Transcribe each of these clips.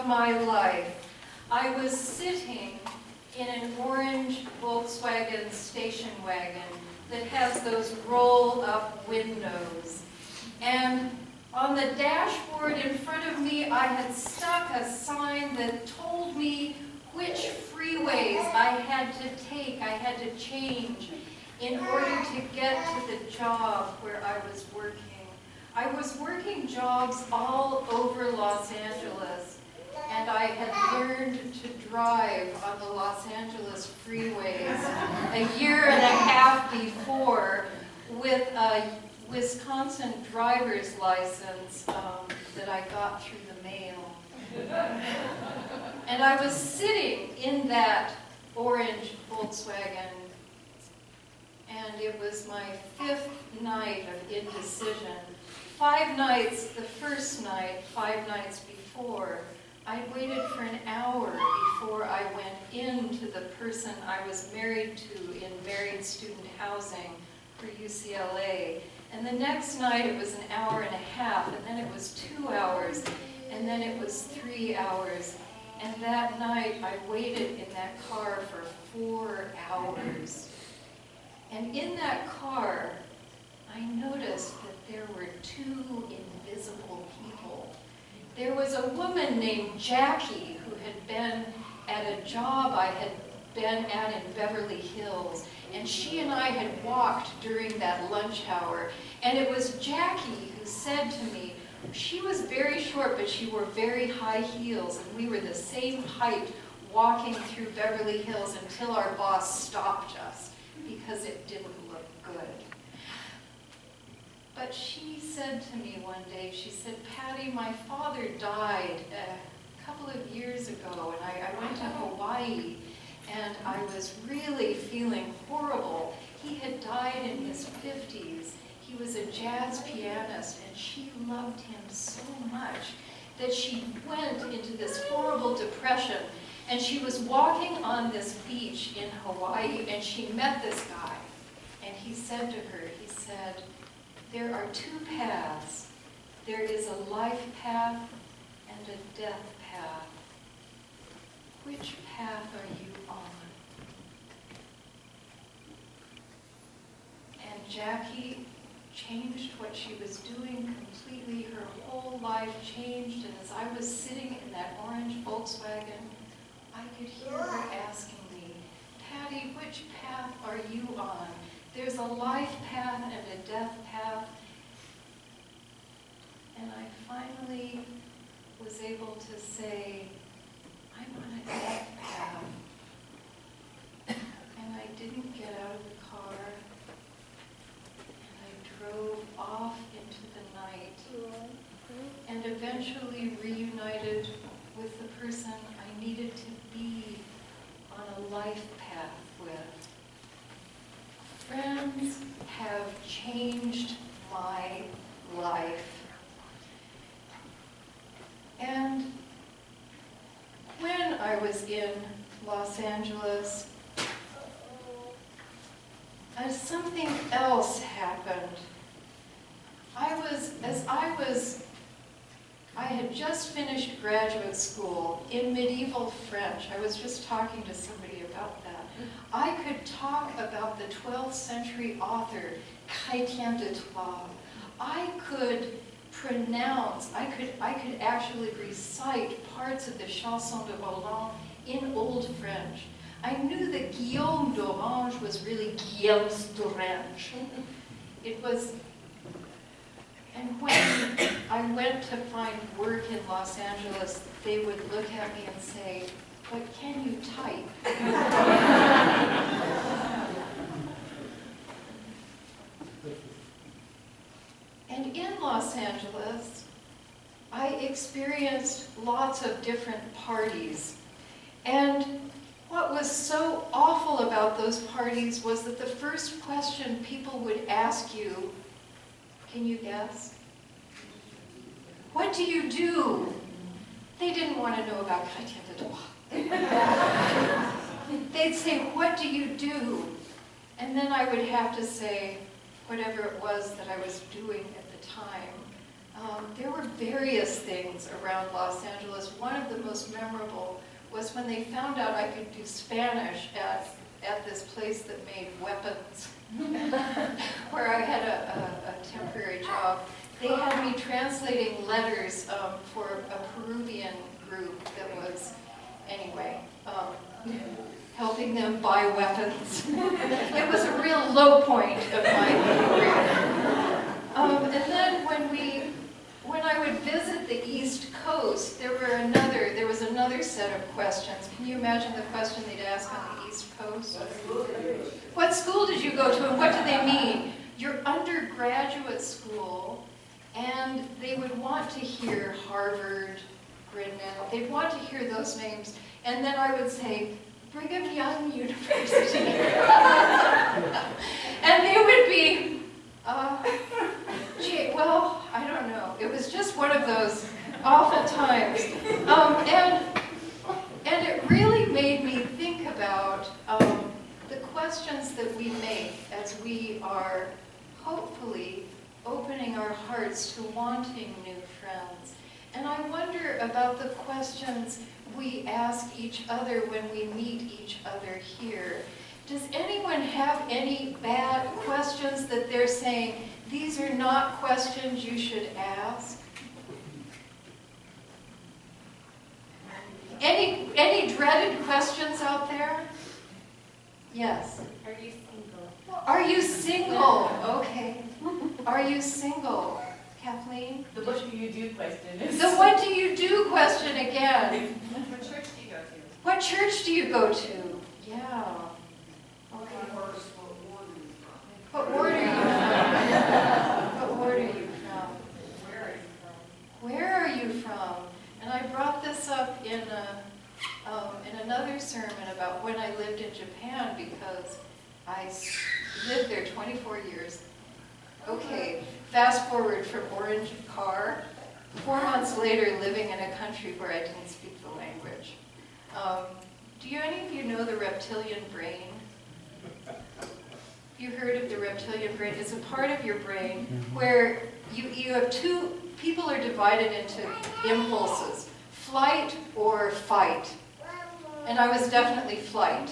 of my life, I was sitting in an orange Volkswagen station wagon that has those roll-up windows. And on the dashboard in front of me, I had stuck a sign that told me which freeways I had to take, I had to change in order to get to the job where I was working. I was working jobs all over Los Angeles, and I had learned to drive on the Los Angeles freeways a year and a half before with a Wisconsin driver's license that I got through the mail. And I was sitting in that orange Volkswagen, and it was my 5th night of indecision. 5 nights, the first night, 5 nights before, I waited for an hour before I went into the person I was married to in married student housing for UCLA. And the next night it was an hour and a half, and then it was 2 hours, and then it was 3 hours. And that night I waited in that car for 4 hours. And in that car, I noticed that there were 2 invisible people. There was a woman named Jackie who had been at a job I had been at in Beverly Hills, and she and I had walked during that lunch hour. And it was Jackie who said to me, she was very short, but she wore very high heels, and we were the same height walking through Beverly Hills until our boss stopped us because it didn't look good. But she said to me one day, she said, Patty, my father died a couple of years ago, and I went to Hawaii, and I was really feeling horrible. He had died in his 50s. He was a jazz pianist, and she loved him so much that she went into this horrible depression. And she was walking on this beach in Hawaii, and she met this guy. And he said to her, he said, there are 2 paths. There is a life path and a death path. Which path are you on? And Jackie changed what she was doing completely. Her whole life changed, and as I was sitting in that orange Volkswagen, I could hear her asking me, Patty, which path are you on? There's a life path and a death path. And I finally was able to say, I'm on a death path. And I didn't get out of the car. Drove off into the night and eventually reunited with the person I needed to be on a life path with. Friends have changed my life. And when I was in Los Angeles, something else happened. I had just finished graduate school in medieval French. I was just talking to somebody about that. I could talk about the 12th century author, Chrétien de Troyes. I could pronounce, I could actually recite parts of the Chanson de Roland in Old French. I knew that Guillaume d'Orange was really Guillaume d'Orange. It was, and when I went to find work in Los Angeles, they would look at me and say, but can you type? And in Los Angeles, I experienced lots of different parties. And what was so awful about those parties was that the first question people would ask you, can you guess? What do you do? They didn't want to know about Chrétien de Troyes. They'd say, what do you do? And then I would have to say whatever it was that I was doing at the time. There were various things around Los Angeles. One of the most memorable was when they found out I could do Spanish at this place that made weapons, where I had a temporary job. They had me translating letters for a Peruvian group that was, anyway, helping them buy weapons. It was a real low point of my career. And then when I would visit the East Coast, there was another set of questions. Can you imagine the question they'd ask on the East Coast? What school did you go to, and what do they mean? Your undergraduate school, and they would want to hear Harvard, Grinnell. They'd want to hear those names, and then I would say, Brigham Young University. And they would be, gee, well, I don't know. It was just one of those awful times. And it really made me think about the questions that we make as we are hopefully opening our hearts to wanting new friends. And I wonder about the questions we ask each other when we meet each other here. Does anyone have any bad questions that they're saying, these are not questions you should ask? Any dreaded questions out there? Yes. Are you single? Are you single? Okay. Are you single? Kathleen? The what do you do question is. The what do you do question again. What church do you go to? What church do you go to? Yeah. Okay. What ward are you from? What ward are you from? Where are you from? Where are you from? And I brought this up in another sermon about when I lived in Japan, because I lived there 24 years. Okay, fast forward from orange car, 4 months later living in a country where I didn't speak the language. Do any of you know the reptilian brain? You heard of the reptilian brain? It's a part of your brain where you have people are divided into impulses, flight or fight. And I was definitely flight,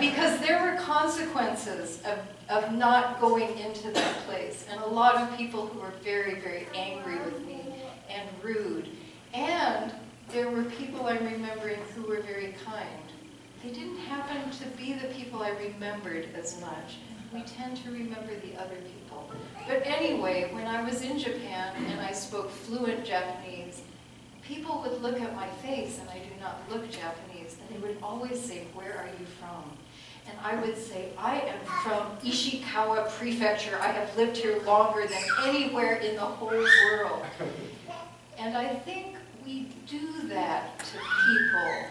because there were consequences of not going into that place. And a lot of people who were very, very angry with me and rude. And there were people I'm remembering who were very kind. They didn't happen to be the people I remembered as much. We tend to remember the other people. But anyway, when I was in Japan and I spoke fluent Japanese, people would look at my face, and I do not look Japanese, and they would always say, where are you from? And I would say, I am from Ishikawa Prefecture. I have lived here longer than anywhere in the whole world. And I think we do that to people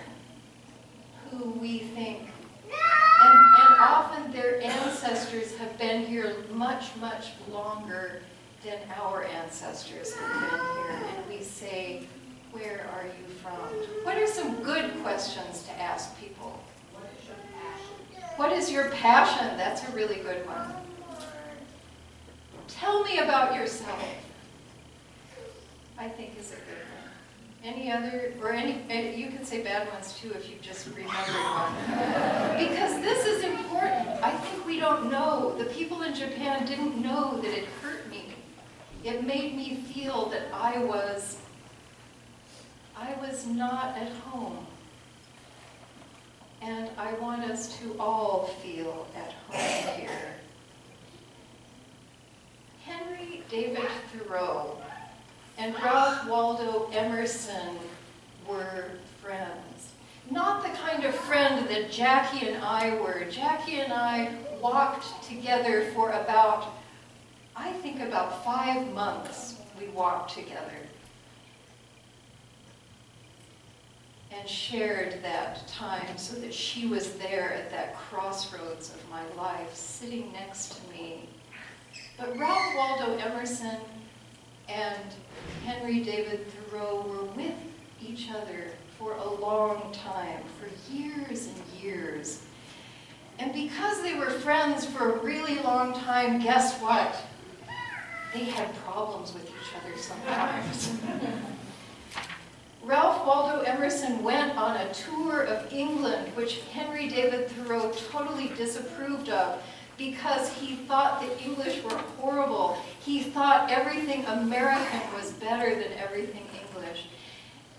who we think, and often their ancestors have been here much, much longer than our ancestors have been here. And we say, where are you from? What are some good questions to ask people? What is your passion? What is your passion? That's a really good one. Tell me about yourself, I think is a good one. Any other, or you can say bad ones too if you just remembered one. Because this is important. I think we don't know. The people in Japan didn't know that it hurt me. It made me feel that I was not at home. And I want us to all feel at home here. Henry David Thoreau and Ralph Waldo Emerson were friends. Not the kind of friend that Jackie and I were. Jackie and I walked together for about 5 months we walked together. And shared that time so that she was there at that crossroads of my life, sitting next to me. But Ralph Waldo Emerson and Henry David Thoreau were with each other for a long time, for years and years. And because they were friends for a really long time, guess what? they had problems with each other sometimes. Ralph Waldo Emerson went on a tour of England, which Henry David Thoreau totally disapproved of because he thought the English were horrible. He thought everything American was better than everything English.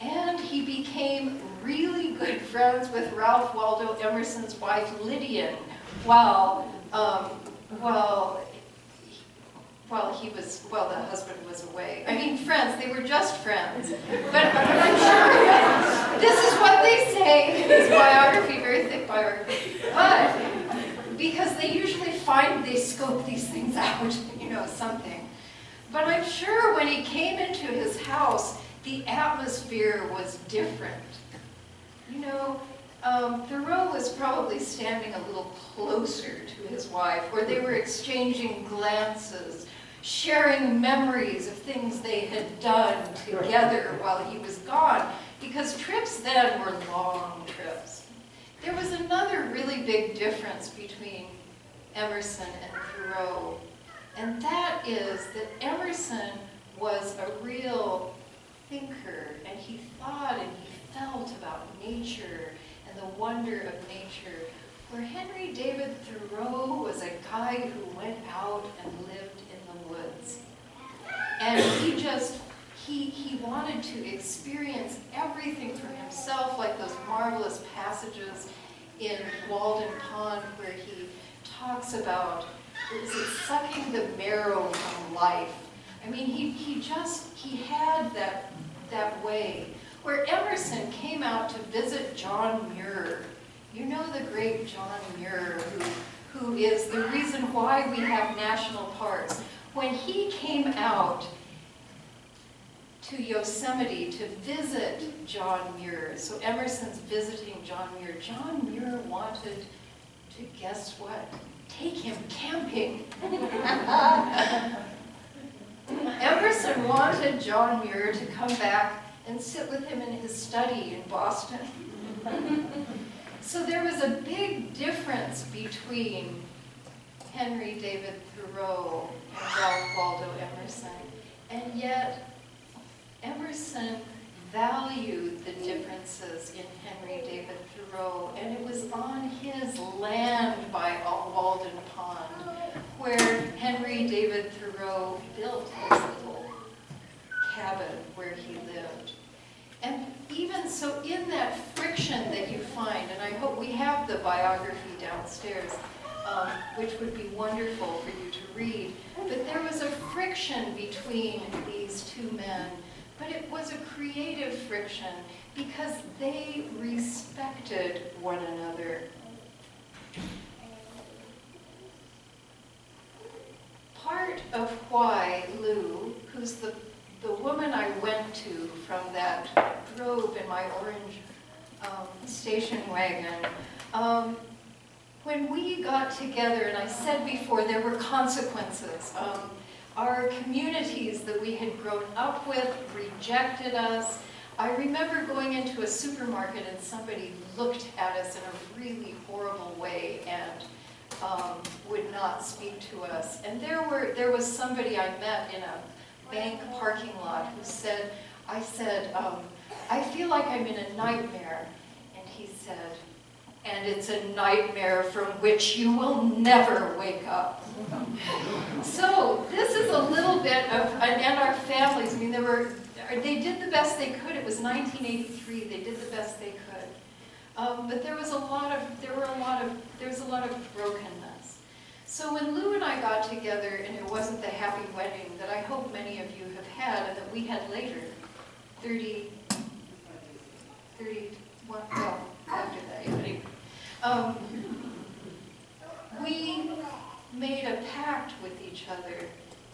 And he became really good friends with Ralph Waldo Emerson's wife, Lydian, while the husband was away. I mean, friends, they were just friends. But I'm sure this is what they say in his biography, very thick biography. But because they usually they scope these things out, something. But I'm sure when he came into his house, the atmosphere was different. Thoreau was probably standing a little closer to his wife, or they were exchanging glances, sharing memories of things they had done together while he was gone, because trips then were long trips. There was another really big difference between Emerson and Thoreau, and that is that Emerson was a real thinker, and he thought and he felt about nature and the wonder of nature, where Henry David Thoreau was a guy who went out and lived in the woods. And he wanted to experience everything for himself, like those marvelous passages in Walden Pond where he talks about, sucking the marrow from life. I mean, he had that way. Where Emerson came out to visit John Muir. You know the great John Muir, who is the reason why we have national parks. When he came out to Yosemite to visit John Muir, so Emerson's visiting John Muir. John Muir wanted to, guess what? Take him camping. Emerson wanted John Muir to come back and sit with him in his study in Boston. So there was a big difference between Henry David Thoreau and Ralph Waldo Emerson. And yet, Emerson valued the differences in Henry David Thoreau, and it was on his land by Walden Pond where Henry David Thoreau built his little cabin where he lived. And even so, in that friction that you find, and I hope we have the biography downstairs, which would be wonderful for you to read, but there was a friction between these two men, but it was a creative friction because they respected one another. Part of why Lou, who's the woman I went to from that drove in my orange station wagon, when we got together, and I said before, there were consequences. Our communities that we had grown up with rejected us. I remember going into a supermarket and somebody looked at us in a really horrible way and would not speak to us. And there was somebody I met in a bank parking lot who said, I said, I feel like I'm in a nightmare. And he said, and it's a nightmare from which you will never wake up. So this is a little bit of, and our families, I mean, they did the best they could. It was 1983, they did the best they could. But there was a lot of brokenness. So when Lou and I got together, and it wasn't the happy wedding that I hope many of you have had, and that we had later, 31, well, after that, anyway. We made a pact with each other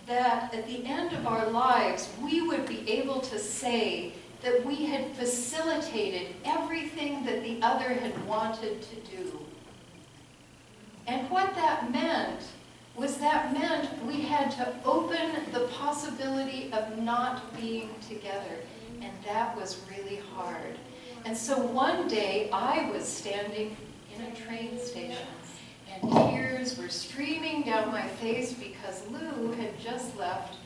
that at the end of our lives, we would be able to say that we had facilitated everything that the other had wanted to do. And what that meant was we had to open the possibility of not being together. And that was really hard. And so one day I was standing in a train station and tears were streaming down my face because Lou had just left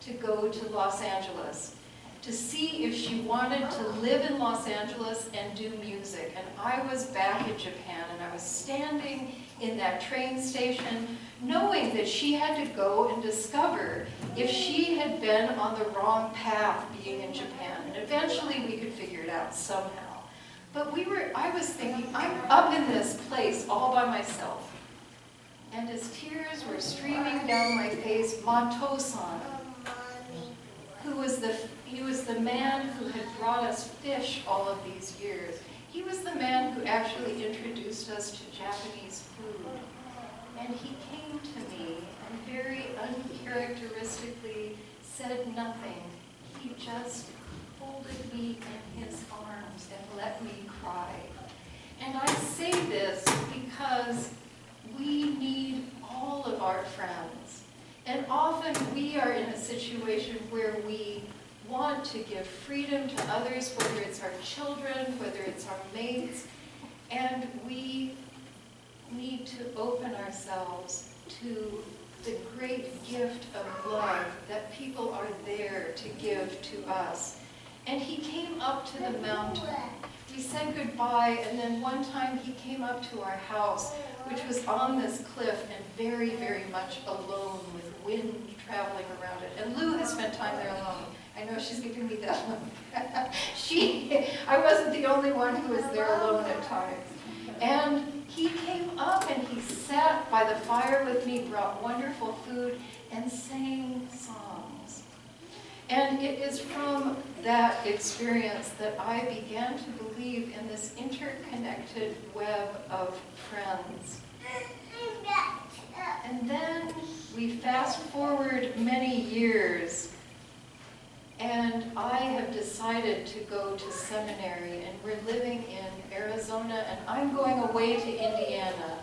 to go to Los Angeles to see if she wanted to live in Los Angeles and do music. And I was back in Japan, and I was standing in that train station knowing that she had to go and discover if she had been on the wrong path being in Japan. And eventually we could figure it out somehow. But I was thinking, I'm up in this place all by myself. And as tears were streaming down my face, Monto-san, he was the man who had brought us fish all of these years. He was the man who actually introduced us to Japanese food. And he came to me and very uncharacteristically said nothing. He just folded me in his arms and let me cry. And I say this because we need all of our friends. And often we are in a situation where we want to give freedom to others, whether it's our children, whether it's our mates, and we need to open ourselves to the great gift of love that people are there to give to us. And he came up to the mountain. We said goodbye, and then one time he came up to our house, which was on this cliff and very, very much alone with wind traveling around it. And Lou has spent time there alone. I know she's giving me that look. I wasn't the only one who was there alone at times. And he came up and he sat by the fire with me, brought wonderful food, and sang songs. And it is from that experience that I began to believe in this interconnected web of friends. And then we fast forward many years, and I have decided to go to seminary, and we're living in Arizona, and I'm going away to Indiana.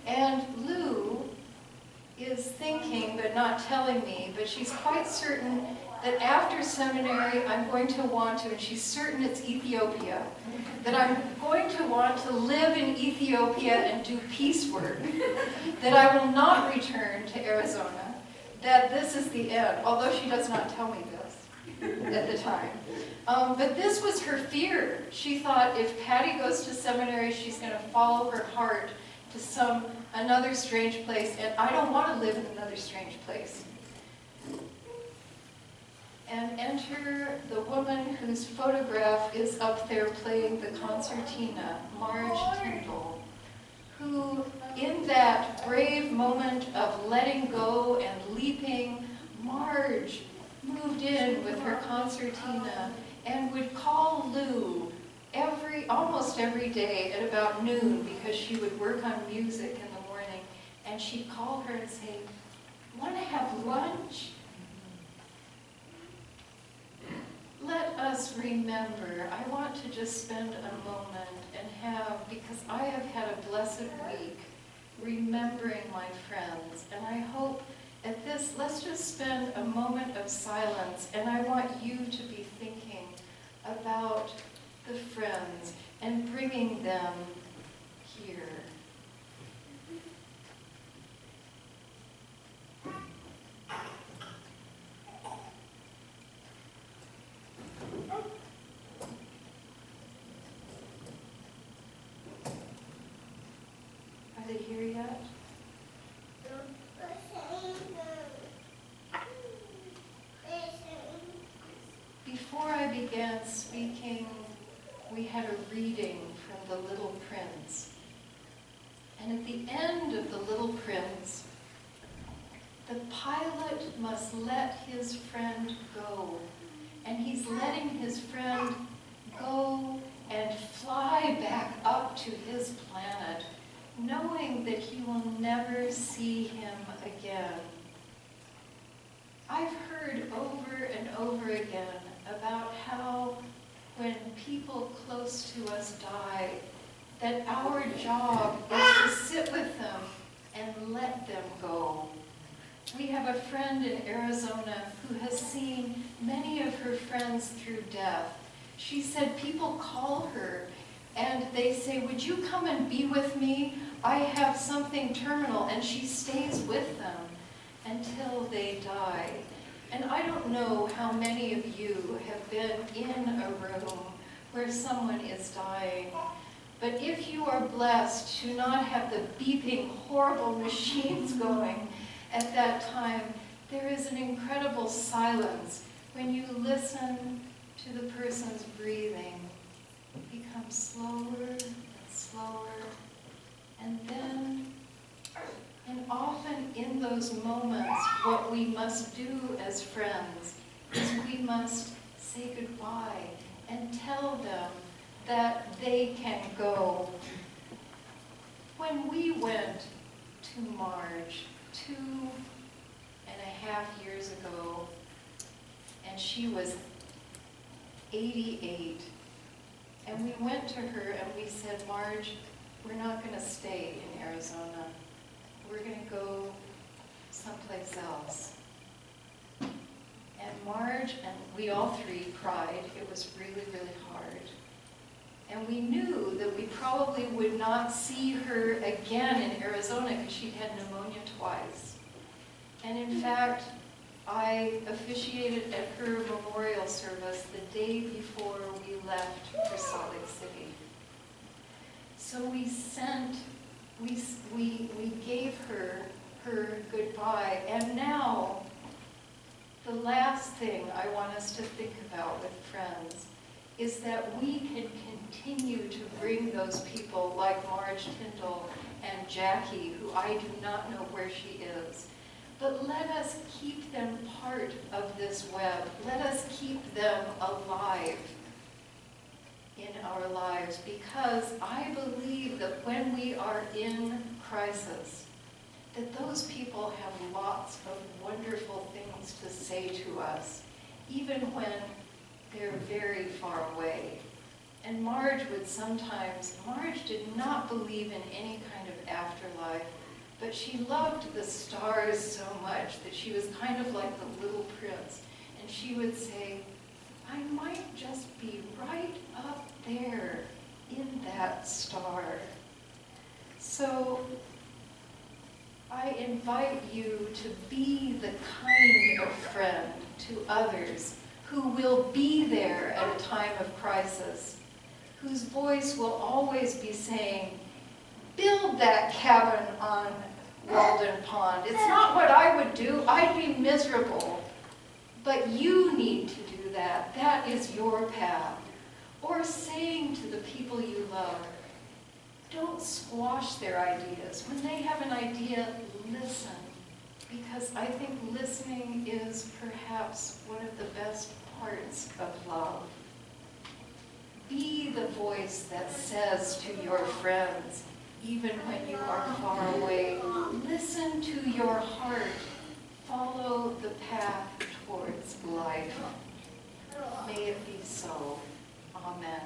And Lou is thinking, but not telling me, but she's quite certain that after seminary I'm going to want to, and she's certain it's Ethiopia, that I'm going to want to live in Ethiopia and do peace work, that I will not return to Arizona, that this is the end, although she does not tell me this at the time. But this was her fear. She thought if Patty goes to seminary, she's going to follow her heart to another strange place, and I don't want to live in another strange place. And enter the woman whose photograph is up there playing the concertina, Marge Tyndall, who in that brave moment of letting go and leaping, Marge moved in with her concertina and would call Lou almost every day at about noon, because she would work on music in the morning, and she'd call her and say, "Want to have lunch?" Let us remember. I want to just spend a moment and because I have had a blessed week remembering my friends, and I hope at this, let's just spend a moment of silence, and I want you to be thinking about the friends and bringing them here. Are they here yet? Before I began speaking, we had a reading from The Little Prince. And at the end of The Little Prince, the pilot must let his friend go. And he's letting his friend go and fly back up to his planet, knowing that he will never see him again. I've heard over and over again about how when people close to us die, that our job is to sit with them and let them go. We have a friend in Arizona who has seen many of her friends through death. She said people call her and they say, "Would you come and be with me? I have something terminal," and she stays with them until they die. And I don't know how many of you have been in a room where someone is dying, but if you are blessed to not have the beeping, horrible machines going at that time, there is an incredible silence when you listen to the person's breathing become slower and slower. And then, and often in those moments, what we must do as friends is we must say goodbye and tell them that they can go. When we went to Marge 2.5 years ago, and she was 88, and we went to her and we said, Marge, we're not going to stay in Arizona. We're going to go someplace else. And Marge and we all three cried. It was really, really hard. And we knew that we probably would not see her again in Arizona because she'd had pneumonia twice. And in fact, I officiated at her memorial service the day before we left for Salt Lake City. So we gave her goodbye, and now the last thing I want us to think about with friends is that we can continue to bring those people like Marge Tyndall and Jackie, who I do not know where she is, but let us keep them part of this web. Let us keep them alive in our lives, because I believe that when we are in crisis, that those people have lots of wonderful things to say to us, even when they're very far away. And Marge did not believe in any kind of afterlife, but she loved the stars so much that she was kind of like the little prince. And she would say, I might just be right up there in that star. So I invite you to be the kind of friend to others who will be there at a time of crisis, whose voice will always be saying, build that cabin on Walden Pond. It's not what I would do. I'd be miserable. But you need to do that. That is your path. Or saying to the people you love, don't squash their ideas. When they have an idea, listen. Because I think listening is perhaps one of the best parts of love. Be the voice that says to your friends, even when you are far away, listen to your heart. Follow the path towards life. May it be so. Amen.